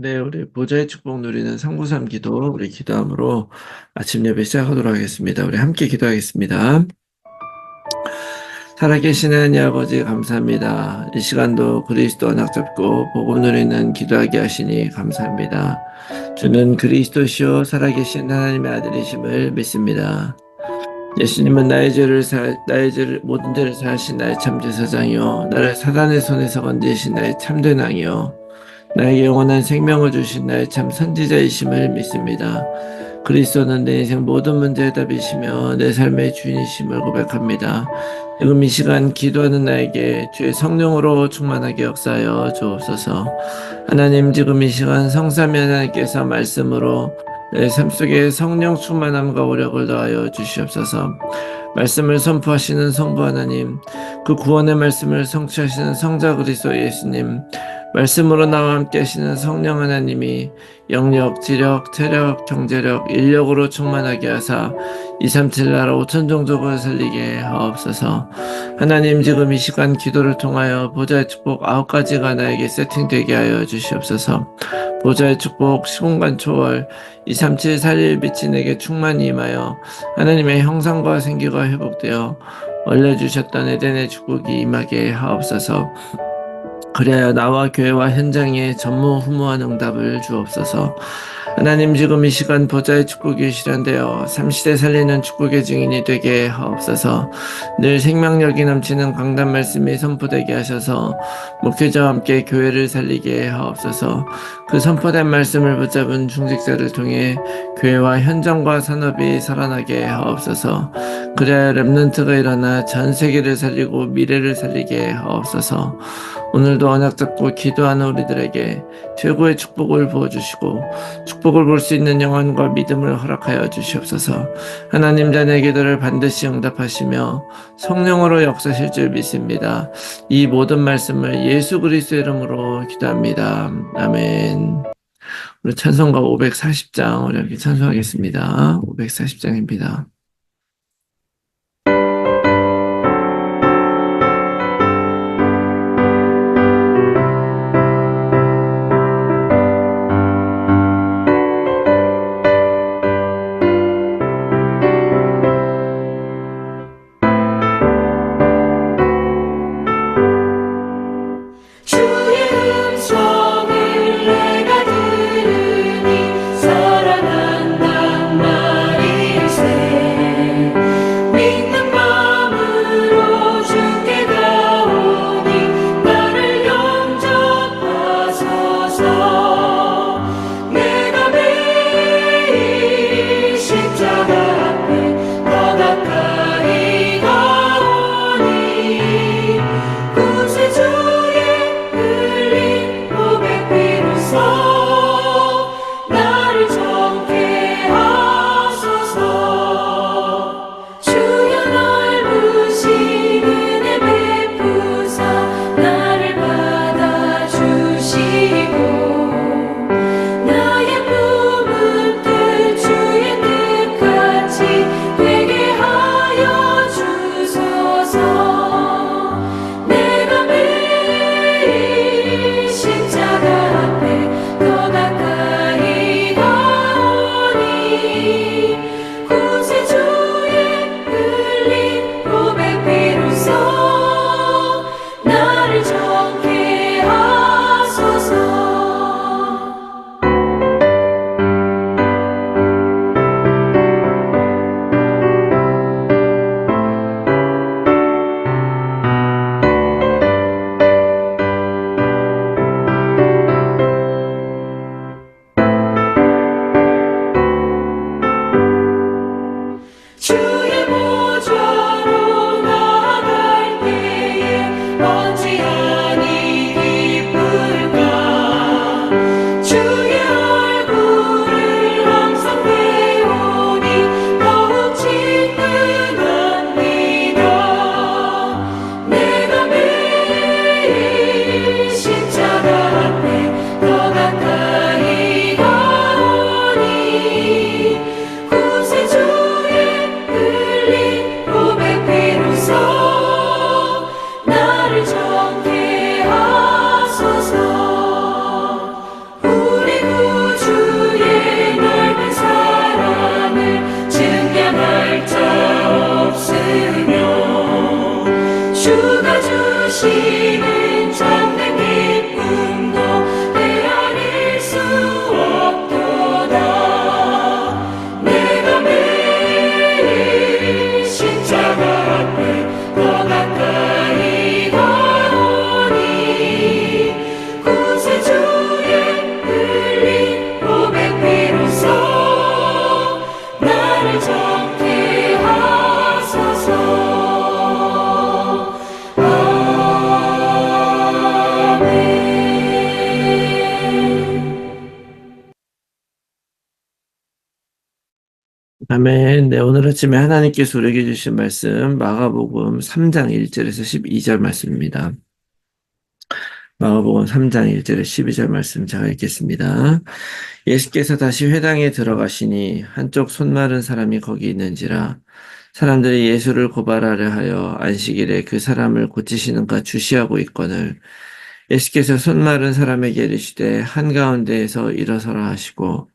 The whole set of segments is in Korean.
네, 우리 보좌의 축복 누리는 393 기도, 우리 기도함으로 아침 예배 시작하도록 하겠습니다. 우리 함께 기도하겠습니다. 살아계신 하나님 아버지 감사합니다. 이 시간도 그리스도 언약 잡고 복음 누리는 기도하게 하시니 감사합니다. 주는 그리스도시요 살아계신 하나님의 아들이심을 믿습니다. 예수님은 나의 죄를 모든 죄를 사하신 나의 참 제사장이요 나를 사단의 손에서 건지신 나의 참된 왕이요 나에게 영원한 생명을 주신 나의 참 선지자이심을 믿습니다. 그리스도는 내 인생 모든 문제의 답이시며 내 삶의 주인이심을 고백합니다. 지금 이 시간 기도하는 나에게 주의 성령으로 충만하게 역사하여 주옵소서. 하나님, 지금 이 시간 성삼위 하나님께서 말씀으로 내 삶 속에 성령 충만함과 오력을 더하여 주시옵소서. 말씀을 선포하시는 성부 하나님, 그 구원의 말씀을 성취하시는 성자 그리스도 예수님, 말씀으로 나와 함께 하시는 성령 하나님이 영력, 지력, 체력, 경제력, 인력으로 충만하게 하사 237 나라 5천 종족을 살리게 하옵소서. 하나님, 지금 이 시간 기도를 통하여 보좌의 축복 9가지가 나에게 세팅되게 하여 주시옵소서. 보좌의 축복, 시공간 초월, 237 살릴 빛이 내게 충만히 임하여 하나님의 형상과 생기가 회복되어 원래 주셨던 에덴의 축복이 임하게 하옵소서. 그래야 나와 교회와 현장에 전무후무한 응답을 주옵소서. 하나님, 지금 이 시간 보좌의 축복이 실현되어 삼시대 살리는 축복의 증인이 되게 하옵소서. 늘 생명력이 넘치는 강단 말씀이 선포되게 하셔서 목회자와 함께 교회를 살리게 하옵소서. 그 선포된 말씀을 붙잡은 중직자를 통해 교회와 현장과 산업이 살아나게 하옵소서. 그래야 렘넌트가 일어나 전 세계를 살리고 미래를 살리게 하옵소서. 오늘도 언약 잡고 기도하는 우리들에게 최고의 축복을 부어주시고 축복을 볼 수 있는 영혼과 믿음을 허락하여 주시옵소서. 하나님, 자녀의 기도를 반드시 응답하시며 성령으로 역사하실 줄 믿습니다. 이 모든 말씀을 예수 그리스도의 이름으로 기도합니다. 아멘. 우리 찬송가 540장 우리 함께 찬송하겠습니다. 540장입니다. 사랑한단 말일세 아멘. 네, 오늘 아침에 하나님께서 우리에게 주신 말씀, 마가복음 3장 1절에서 12절 말씀입니다. 마가복음 3장 1절에서 12절 말씀 제가 읽겠습니다. 예수께서 다시 회당에 들어가시니 한쪽 손 마른 사람이 거기 있는지라 사람들이 예수를 고발하려 하여 안식일에 그 사람을 고치시는가 주시하고 있거늘 예수께서 손 마른 사람에게 이르시되 한가운데에서 일어서라 하시고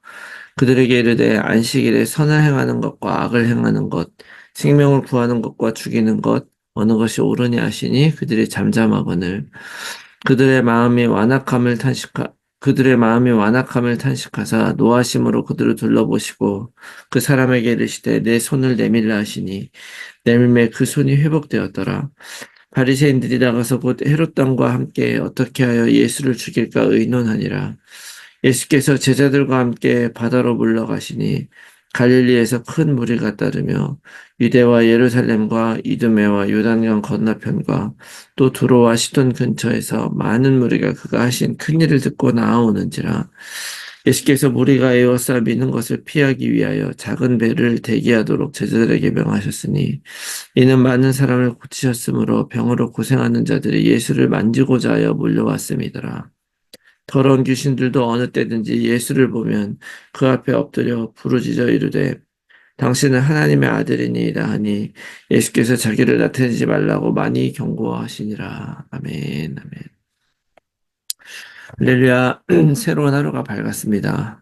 그들에게 이르되 안식일에 선을 행하는 것과 악을 행하는 것, 생명을 구하는 것과 죽이는 것, 어느 것이 옳으냐 하시니 그들이 잠잠하거늘 그들의 마음이 완악함을 탄식하사 노하심으로 그들을 둘러보시고 그 사람에게 이르시되 내 손을 내밀라 하시니 내밀매 그 손이 회복되었더라. 바리새인들이 나가서 곧 헤롯 당과 함께 어떻게 하여 예수를 죽일까 의논하니라. 예수께서 제자들과 함께 바다로 물러가시니 갈릴리에서 큰 무리가 따르며 유대와 예루살렘과 이두메와 요단강 건너편과 또 두로와 시돈 근처에서 많은 무리가 그가 하신 큰 일을 듣고 나아오는지라. 예수께서 무리가 에워싸 미는 것을 피하기 위하여 작은 배를 대기하도록 제자들에게 명하셨으니 이는 많은 사람을 고치셨으므로 병으로 고생하는 자들이 예수를 만지고자 하여 몰려왔음이더라. 더러운 귀신들도 어느 때든지 예수를 보면 그 앞에 엎드려 부르짖어 이르되 당신은 하나님의 아들이니이다 하니 예수께서 자기를 나타내지 말라고 많이 경고하시니라. 아멘, 아멘. 할렐루야. 새로운 하루가 밝았습니다.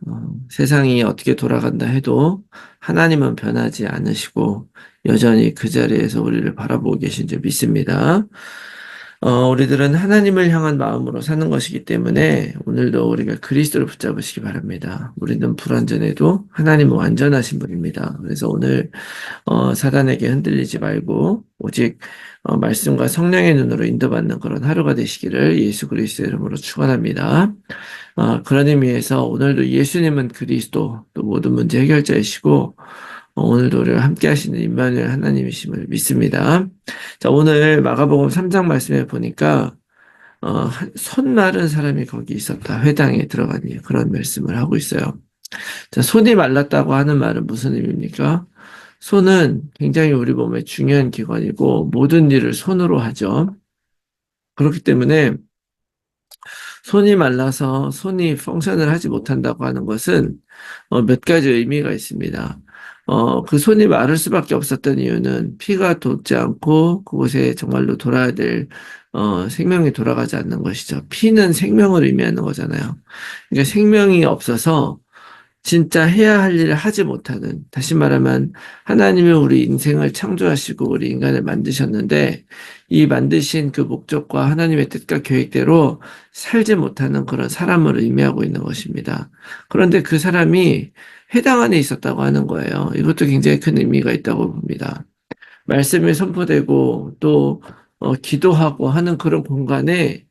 세상이 어떻게 돌아간다 해도 하나님은 변하지 않으시고 여전히 그 자리에서 우리를 바라보고 계신 줄 믿습니다. 우리들은 하나님을 향한 마음으로 사는 것이기 때문에 오늘도 우리가 그리스도를 붙잡으시기 바랍니다. 우리는 불완전해도 하나님은 완전하신 분입니다. 그래서 오늘 사단에게 흔들리지 말고 오직 말씀과 성령의 눈으로 인도받는 그런 하루가 되시기를 예수 그리스도의 이름으로 축원합니다. 그런 의미에서 오늘도 예수님은 그리스도 또 모든 문제 해결자이시고 오늘도 우리와 함께 하시는 임마누엘 하나님이심을 믿습니다. 자, 오늘 마가복음 3장 말씀에 보니까 손 마른 사람이 거기 있었다. 회당에 들어가니 그런 말씀을 하고 있어요. 자, 손이 말랐다고 하는 말은 무슨 의미입니까? 손은 굉장히 우리 몸의 중요한 기관이고 모든 일을 손으로 하죠. 그렇기 때문에 손이 말라서 손이 펑션을 하지 못한다고 하는 것은 몇 가지 의미가 있습니다. 그 손이 마를 수밖에 없었던 이유는 피가 돋지 않고 그곳에 정말로 돌아야 될 생명이 돌아가지 않는 것이죠. 피는 생명을 의미하는 거잖아요. 그러니까 생명이 없어서 진짜 해야 할 일을 하지 못하는, 다시 말하면 하나님이 우리 인생을 창조하시고 우리 인간을 만드셨는데 이 만드신 그 목적과 하나님의 뜻과 계획대로 살지 못하는 그런 사람을 의미하고 있는 것입니다. 그런데 그 사람이 회당 안에 있었다고 하는 거예요. 이것도 굉장히 큰 의미가 있다고 봅니다. 말씀이 선포되고 또 기도하고 하는 그런 공간에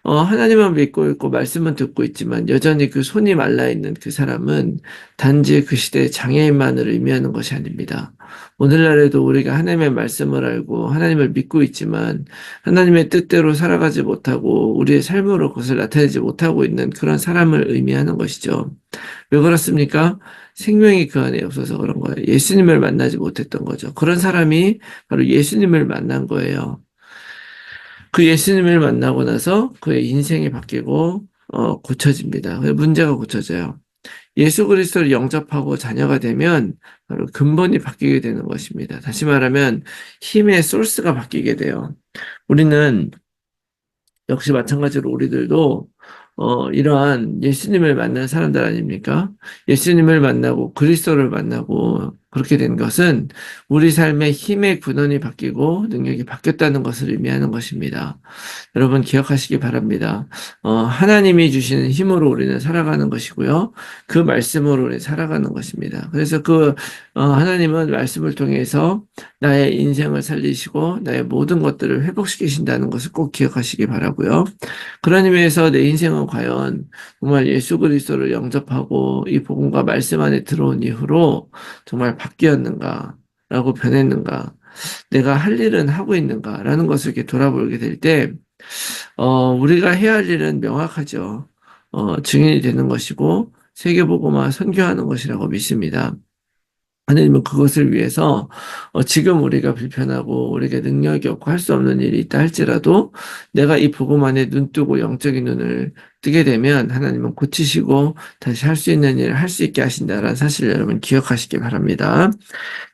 하나님만 믿고 있고 말씀은 듣고 있지만 여전히 그 손이 말라 있는 그 사람은 단지 그 시대의 장애인만을 의미하는 것이 아닙니다. 오늘날에도 우리가 하나님의 말씀을 알고 하나님을 믿고 있지만 하나님의 뜻대로 살아가지 못하고 우리의 삶으로 그것을 나타내지 못하고 있는 그런 사람을 의미하는 것이죠. 왜 그렇습니까? 생명이 그 안에 없어서 그런 거예요. 예수님을 만나지 못했던 거죠. 그런 사람이 바로 예수님을 만난 거예요. 그 예수님을 만나고 나서 그의 인생이 바뀌고 고쳐집니다. 문제가 고쳐져요. 예수 그리스도를 영접하고 자녀가 되면 바로 근본이 바뀌게 되는 것입니다. 다시 말하면 힘의 소스가 바뀌게 돼요. 우리는 역시 마찬가지로 우리들도 이러한 예수님을 만난 사람들 아닙니까? 예수님을 만나고 그리스도를 만나고 그렇게 된 것은 우리 삶의 힘의 근원이 바뀌고 능력이 바뀌었다는 것을 의미하는 것입니다. 여러분 기억하시기 바랍니다. 하나님이 주시는 힘으로 우리는 살아가는 것이고요. 그 말씀으로 우리는 살아가는 것입니다. 그래서 하나님은 말씀을 통해서 나의 인생을 살리시고 나의 모든 것들을 회복시키신다는 것을 꼭 기억하시기 바라고요. 그런 의미에서 내 인생은 과연 정말 예수 그리스도를 영접하고 이 복음과 말씀 안에 들어온 이후로 정말 바뀌었는가 라고 변했는가 내가 할 일은 하고 있는가라는 것을 이렇게 돌아보게 될 때, 우리가 해야 할 일은 명확하죠. 증인이 되는 것이고, 세계복음화 선교하는 것이라고 믿습니다. 하나님은 그것을 위해서 지금 우리가 불편하고 우리가 능력이 없고 할 수 없는 일이 있다 할지라도 내가 이 복음 안에 눈 뜨고 영적인 눈을 뜨게 되면 하나님은 고치시고 다시 할 수 있는 일을 할 수 있게 하신다라는 사실을 여러분 기억하시기 바랍니다.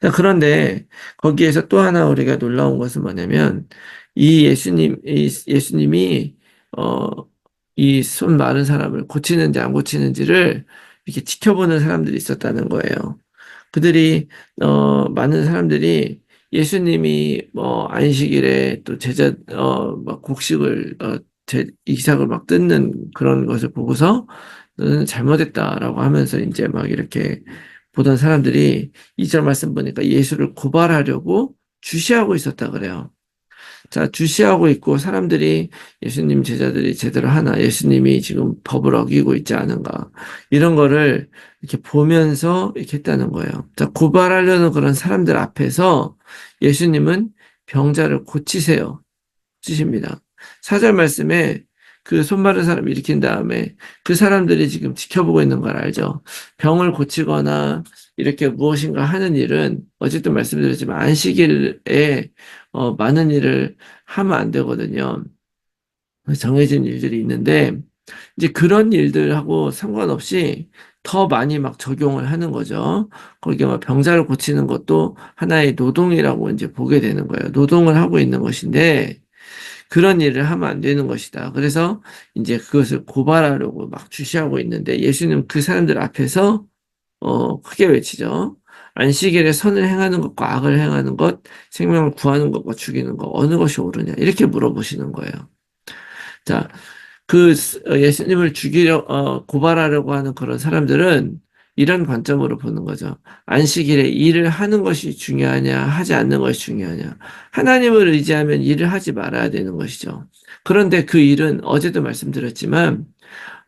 자, 그런데 거기에서 또 하나 우리가 놀라운 것은 뭐냐면 예수님이 어, 이 손 마른 사람을 고치는지 안 고치는지를 이렇게 지켜보는 사람들이 있었다는 거예요. 그들이 많은 사람들이 예수님이 뭐 안식일에 또 막 곡식을 이삭을 막 뜯는 그런 것을 보고서 너는 잘못했다라고 하면서 이제 막 이렇게 보던 사람들이 2절 말씀 보니까 예수를 고발하려고 주시하고 있었다 그래요. 자, 주시하고 있고 사람들이 예수님 제자들이 제대로 하나, 예수님이 지금 법을 어기고 있지 않은가, 이런 거를 이렇게 보면서 이렇게 했다는 거예요. 자, 고발하려는 그런 사람들 앞에서 예수님은 병자를 고치세요. 주십니다. 4절 말씀에 그 손 마른 사람을 일으킨 다음에 그 사람들이 지금 지켜보고 있는 걸 알죠. 병을 고치거나 이렇게 무엇인가 하는 일은 어쨌든 말씀드렸지만 안식일에 많은 일을 하면 안 되거든요. 정해진 일들이 있는데 이제 그런 일들하고 상관없이 더 많이 막 적용을 하는 거죠. 거기에 막 병자를 고치는 것도 하나의 노동이라고 이제 보게 되는 거예요. 노동을 하고 있는 것인데 그런 일을 하면 안 되는 것이다. 그래서 이제 그것을 고발하려고 막 주시하고 있는데 예수님 그 사람들 앞에서 크게 외치죠. 안식일에 선을 행하는 것과 악을 행하는 것, 생명을 구하는 것과 죽이는 것, 어느 것이 옳으냐? 이렇게 물어보시는 거예요. 자, 예수님을 고발하려고 하는 그런 사람들은 이런 관점으로 보는 거죠. 안식일에 일을 하는 것이 중요하냐, 하지 않는 것이 중요하냐. 하나님을 의지하면 일을 하지 말아야 되는 것이죠. 그런데 그 일은 어제도 말씀드렸지만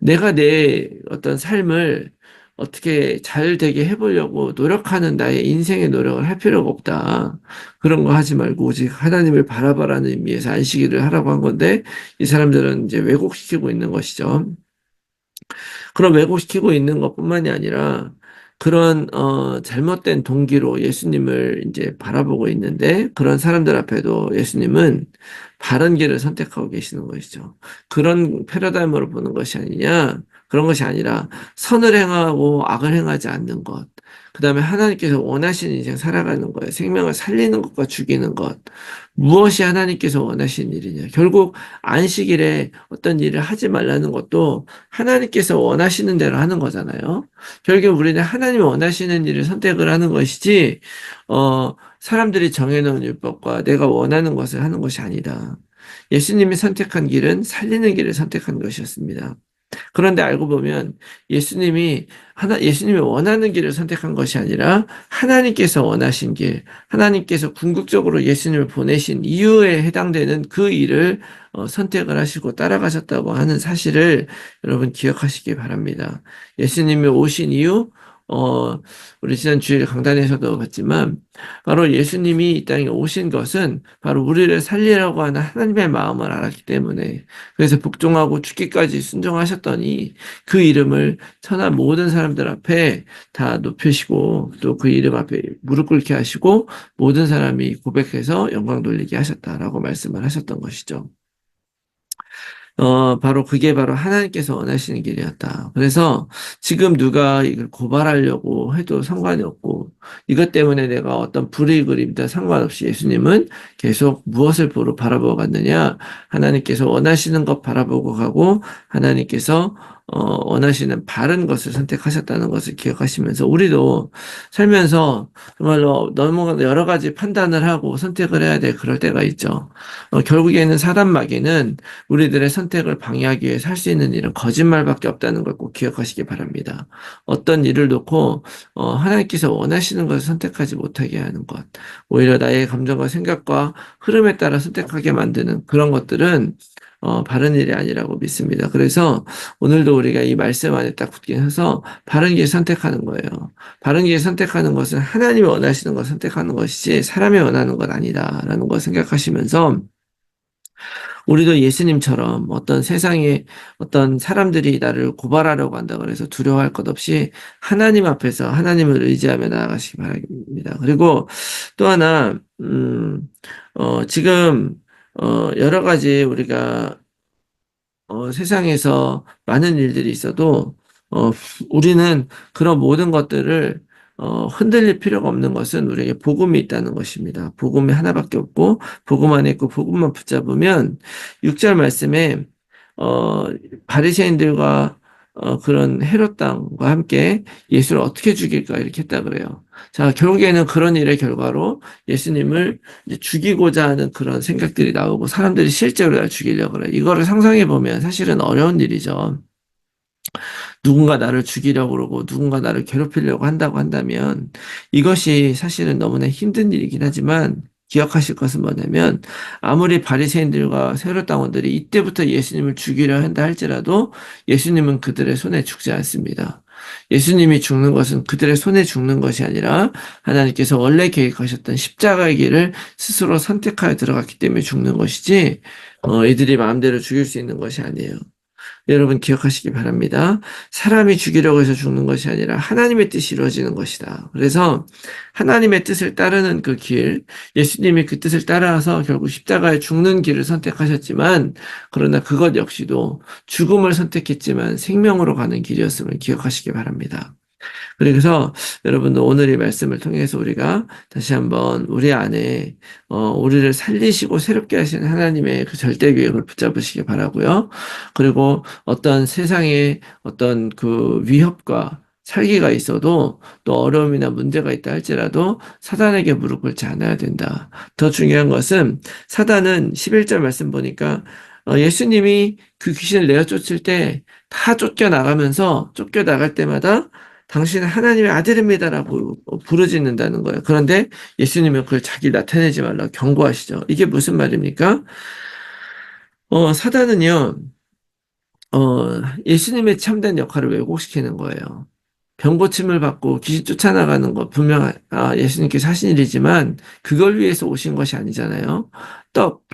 내가 내 어떤 삶을 어떻게 잘 되게 해보려고 노력하는 나의 인생의 노력을 할 필요가 없다. 그런 거 하지 말고 오직 하나님을 바라봐라는 의미에서 안식일을 하라고 한 건데 이 사람들은 이제 왜곡시키고 있는 것이죠. 그런 왜곡시키고 있는 것뿐만이 아니라 그런 잘못된 동기로 예수님을 이제 바라보고 있는데 그런 사람들 앞에도 예수님은 바른 길을 선택하고 계시는 것이죠. 그런 패러다임으로 보는 것이 아니냐? 그런 것이 아니라 선을 행하고 악을 행하지 않는 것. 그 다음에 하나님께서 원하시는 인생 살아가는 거예요. 생명을 살리는 것과 죽이는 것. 무엇이 하나님께서 원하시는 일이냐. 결국 안식일에 어떤 일을 하지 말라는 것도 하나님께서 원하시는 대로 하는 거잖아요. 결국 우리는 하나님이 원하시는 일을 선택을 하는 것이지, 사람들이 정해놓은 율법과 내가 원하는 것을 하는 것이 아니다. 예수님이 선택한 길은 살리는 길을 선택한 것이었습니다. 그런데 알고 보면 예수님이 원하는 길을 선택한 것이 아니라 하나님께서 원하신 길, 하나님께서 궁극적으로 예수님을 보내신 이유에 해당되는 그 일을 선택을 하시고 따라가셨다고 하는 사실을 여러분 기억하시기 바랍니다. 예수님이 오신 이유, 우리 지난 주일 강단에서도 봤지만 바로 예수님이 이 땅에 오신 것은 바로 우리를 살리려고 하는 하나님의 마음을 알았기 때문에 그래서 복종하고 죽기까지 순종하셨더니 그 이름을 천하 모든 사람들 앞에 다 높이시고 또 그 이름 앞에 무릎 꿇게 하시고 모든 사람이 고백해서 영광 돌리게 하셨다라고 말씀을 하셨던 것이죠. 바로 그게 바로 하나님께서 원하시는 길이었다. 그래서 지금 누가 이걸 고발하려고 해도 상관이 없고 이것 때문에 내가 어떤 불이익을 입다 상관없이 예수님은 계속 무엇을 보러 바라보고 갔느냐? 하나님께서 원하시는 것 바라보고 가고 하나님께서 원하시는 바른 것을 선택하셨다는 것을 기억하시면서 우리도 살면서 정말로 너무 여러 가지 판단을 하고 선택을 해야 될 그럴 때가 있죠. 결국에는 사단 마귀는 우리들의 선택을 방해하기 위해 살 수 있는 일은 거짓말밖에 없다는 걸 꼭 기억하시기 바랍니다. 어떤 일을 놓고 하나님께서 원하시는 것을 선택하지 못하게 하는 것, 오히려 나의 감정과 생각과 흐름에 따라 선택하게 만드는 그런 것들은 바른 일이 아니라고 믿습니다. 그래서 오늘도 우리가 이 말씀 안에 딱 붙게 해서 바른 길 선택하는 거예요. 바른 길 선택하는 것은 하나님이 원하시는 걸 선택하는 것이지 사람이 원하는 건 아니다라는 걸 생각하시면서 우리도 예수님처럼 어떤 세상에 어떤 사람들이 나를 고발하려고 한다 그래서 두려워할 것 없이 하나님 앞에서 하나님을 의지하며 나아가시기 바랍니다. 그리고 또 하나, 지금, 여러 가지 우리가 세상에서 많은 일들이 있어도, 어, 우리는 그런 모든 것들을, 흔들릴 필요가 없는 것은 우리에게 복음이 있다는 것입니다. 복음이 하나밖에 없고, 복음 안에 있고, 복음만 붙잡으면, 6절 말씀에, 어, 바리새인들과 그런 헤롯 당과 함께 예수를 어떻게 죽일까 이렇게 했다 그래요. 자, 결국에는 그런 일의 결과로 예수님을 이제 죽이고자 하는 그런 생각들이 나오고 사람들이 실제로 날 죽이려고 그래. 이거를 상상해 보면 사실은 어려운 일이죠. 누군가 나를 죽이려고 그러고 누군가 나를 괴롭히려고 한다고 한다면 이것이 사실은 너무나 힘든 일이긴 하지만 기억하실 것은 뭐냐면 아무리 바리새인들과 세롯 당원들이 이때부터 예수님을 죽이려 한다 할지라도 예수님은 그들의 손에 죽지 않습니다. 예수님이 죽는 것은 그들의 손에 죽는 것이 아니라 하나님께서 원래 계획하셨던 십자가의 길을 스스로 선택하여 들어갔기 때문에 죽는 것이지 이들이 마음대로 죽일 수 있는 것이 아니에요. 여러분 기억하시기 바랍니다. 사람이 죽이려고 해서 죽는 것이 아니라 하나님의 뜻이 이루어지는 것이다. 그래서 하나님의 뜻을 따르는 그 길, 예수님이 그 뜻을 따라서 결국 십자가에 죽는 길을 선택하셨지만, 그러나 그것 역시도 죽음을 선택했지만 생명으로 가는 길이었음을 기억하시기 바랍니다. 그래서 여러분들 오늘 이 말씀을 통해서 우리가 다시 한번 우리 안에 우리를 살리시고 새롭게 하시는 하나님의 그 절대 계획을 붙잡으시기 바라고요. 그리고 어떤 세상에 어떤 그 위협과 살기가 있어도 또 어려움이나 문제가 있다 할지라도 사단에게 무릎 꿇지 않아야 된다. 더 중요한 것은 사단은 11절 말씀 보니까 예수님이 그 귀신을 내어 쫓을 때 다 쫓겨나가면서 쫓겨나갈 때마다 당신은 하나님의 아들입니다라고 부르짖는다는 거예요. 그런데 예수님은 그걸 자기 나타내지 말라고 경고하시죠. 이게 무슨 말입니까? 사단은요, 예수님의 참된 역할을 왜곡시키는 거예요. 병고침을 받고 귀신 쫓아나가는 거 분명 예수님께서 하신 일이지만 그걸 위해서 오신 것이 아니잖아요.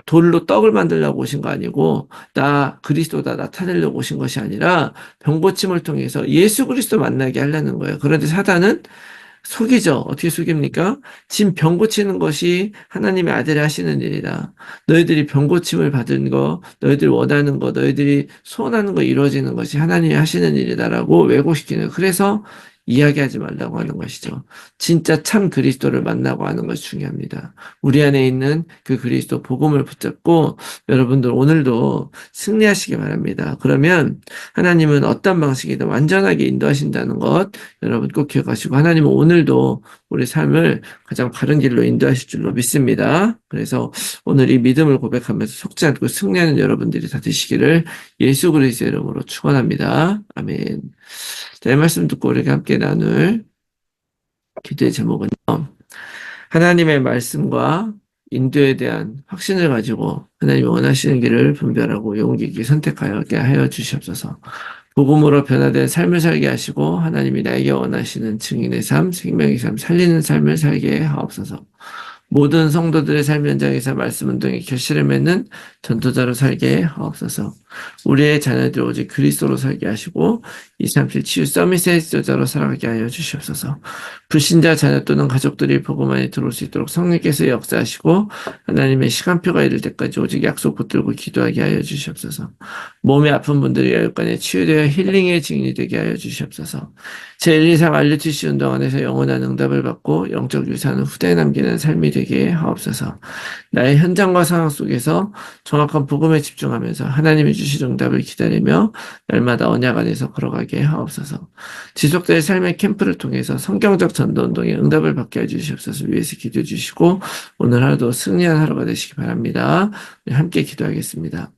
돌로 떡을 만들려고 오신 거 아니고 나 그리스도다 나타내려고 오신 것이 아니라 병고침을 통해서 예수 그리스도 만나게 하려는 거예요. 그런데 사단은 속이죠. 어떻게 속입니까? 지금 병 고치는 것이 하나님의 아들이 하시는 일이다. 너희들이 병 고침을 받은 거, 너희들이 원하는 거, 너희들이 소원하는 거 이루어지는 것이 하나님이 하시는 일이다라고 왜곡시키는. 그래서 이야기하지 말라고 하는 것이죠. 진짜 참 그리스도를 만나고 하는 것이 중요합니다. 우리 안에 있는 그 그리스도 복음을 붙잡고 여러분들 오늘도 승리하시기 바랍니다. 그러면 하나님은 어떤 방식이든 완전하게 인도하신다는 것 여러분 꼭 기억하시고 하나님은 오늘도 우리 삶을 가장 바른 길로 인도하실 줄로 믿습니다. 그래서 오늘 이 믿음을 고백하면서 속지 않고 승리하는 여러분들이 다 되시기를 예수 그리스도의 이름으로 축원합니다. 아멘. 자, 이 말씀 듣고 우리가 함께 나눌 기도의 제목은요. 하나님의 말씀과 인도에 대한 확신을 가지고 하나님이 원하시는 길을 분별하고 용기 있게 선택하게 하여 주시옵소서. 복음으로 변화된 삶을 살게 하시고 하나님이 나에게 원하시는 증인의 삶, 생명의 삶, 살리는 삶을 살게 하옵소서. 모든 성도들의 삶 현장에서 말씀 운동에 결실을 맺는 전도자로 살게 하옵소서. 우리의 자녀들 오직 그리스도로 살게 하시고 237 치유 서밋의 지도자로 살아가게 하여 주시옵소서. 불신자 자녀 또는 가족들이 복음 안에 들어올 수 있도록 성령께서 역사하시고 하나님의 시간표가 이를 때까지 오직 약속 붙들고 기도하게 하여 주시옵소서. 몸에 아픈 분들이 여기까지 치유되어 힐링의 증인이 되게 하여 주시옵소서. 제123 알류티시 운동 안에서 영원한 응답을 받고 영적 유산을 후대에 남기는 삶이 되게 하옵소서. 나의 현장과 상황 속에서 정확한 복음에 집중하면서 하나님이 주실 응답을 기다리며 날마다 언약 안에서 걸어가게 하옵소서. 지속될 삶의 캠프를 통해서 성경적 전도운동에 응답을 받게 해주시옵소서. 위에서 기도해 주시고 오늘 하루도 승리한 하루가 되시기 바랍니다. 함께 기도하겠습니다.